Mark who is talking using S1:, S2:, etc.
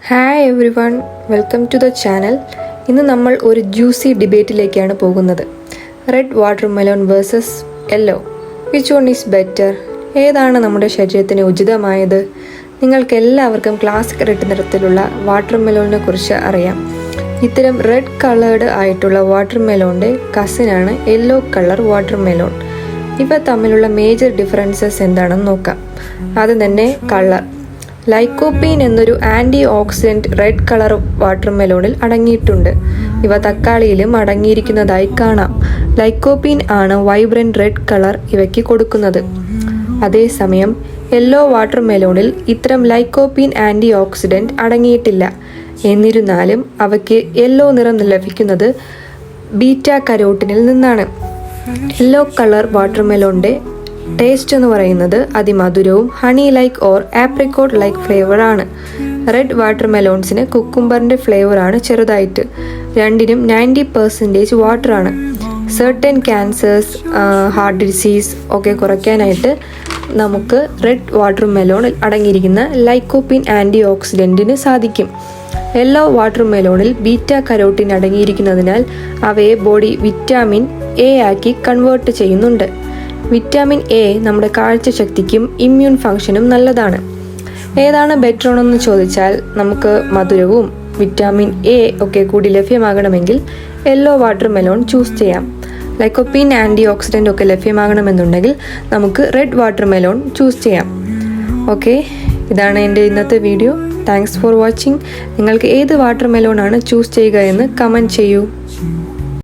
S1: Hi everyone, welcome to the channel. ഇന്ന് നമ്മൾ ഒരു ജ്യൂസി ഡിബേറ്റിലേക്കാണ് പോകുന്നത്. Red watermelon versus yellow, which one is better? ഏതാണ് നമ്മുടെ ശരീരത്തിന് ഉചിതമായത്? നിങ്ങൾക്ക് എല്ലാവർക്കും ക്ലാസിക് റെഡ് നിറത്തിലുള്ള വാട്ടർ മെലോണിനെ കുറിച്ച് അറിയാം. ഇത്തരം റെഡ് കളേർഡ് ആയിട്ടുള്ള വാട്ടർ മെലോണിൻ്റെ കസിനാണ് യെല്ലോ കളർ വാട്ടർ മെലോൺ. ഇവ തമ്മിലുള്ള മേജർ ഡിഫറൻസസ് എന്താണെന്ന് നോക്കാം. ആദ്യം തന്നെ കളർ. ലൈക്കോപ്പീൻ എന്നൊരു ആൻറ്റി ഓക്സിഡൻറ്റ് റെഡ് കളർ വാട്ടർ മെലോണിൽ അടങ്ങിയിട്ടുണ്ട്. ഇവ തക്കാളിയിലും അടങ്ങിയിരിക്കുന്നതായി കാണാം. ലൈക്കോപ്പീൻ ആണ് വൈബ്രൻറ്റ് റെഡ് കളർ ഇവയ്ക്ക് കൊടുക്കുന്നത്. അതേസമയം യെല്ലോ വാട്ടർ മെലോണിൽ ഇത്തരം ലൈക്കോപ്പീൻ ആൻറ്റി ഓക്സിഡൻറ്റ് അടങ്ങിയിട്ടില്ല. എന്നിരുന്നാലും അവയ്ക്ക് യെല്ലോ നിറം ലഭിക്കുന്നത് ബീറ്റാ കരോട്ടിനിൽ നിന്നാണ്. യെല്ലോ കളർ വാട്ടർ മെലോണിൻ്റെ ടേസ്റ്റ് എന്ന് പറയുന്നത് അതിമധുരവും honey like or apricot like flavour ആണ്. റെഡ് വാട്ടർ മെലോൺസിന് കുക്കുംബറിൻ്റെ ഫ്ലേവറാണ് ചെറുതായിട്ട്. രണ്ടിനും 90% വാട്ടറാണ്. സെർട്ടൻ ക്യാൻസേഴ്സ്, ഹാർട്ട് ഡിസീസ് ഒക്കെ കുറയ്ക്കാനായിട്ട് നമുക്ക് റെഡ് വാട്ടർ മെലോണിൽ അടങ്ങിയിരിക്കുന്ന ലൈക്കോപ്പിൻ ആൻറ്റി ഓക്സിഡൻറ്റിന് സാധിക്കും. യെല്ലോ വാട്ടർ മെലോണിൽ ബീറ്റാ കരോട്ടിൻ അടങ്ങിയിരിക്കുന്നതിനാൽ അവയെ ബോഡി വിറ്റാമിൻ എ ആക്കി കൺവേർട്ട് ചെയ്യുന്നുണ്ട്. വിറ്റാമിൻ എ നമ്മുടെ കാഴ്ചശക്തിക്കും ഇമ്മ്യൂൺ ഫംഗ്ഷനും നല്ലതാണ്. ഏതാണ് ബെറ്റർ ആണെന്ന് ചോദിച്ചാൽ നമുക്ക് മധുരവും വിറ്റാമിൻ എ ഒക്കെ കൂടി ലഭ്യമാകണമെങ്കിൽ യെല്ലോ വാട്ടർ മെലോൺ ചൂസ് ചെയ്യാം. ലൈക്കോപ്പീൻ ആൻറ്റി ഓക്സിഡൻ്റ് ഒക്കെ ലഭ്യമാകണമെന്നുണ്ടെങ്കിൽ നമുക്ക് റെഡ് വാട്ടർ മെലോൺ ചൂസ് ചെയ്യാം. ഓക്കെ, ഇതാണ് എൻ്റെ ഇന്നത്തെ വീഡിയോ. Thanks for watching. നിങ്ങൾക്ക് ഏത് വാട്ടർ മെലോൺ ആണ് ചൂസ് ചെയ്യുക എന്ന് കമൻറ്റ് ചെയ്യൂ.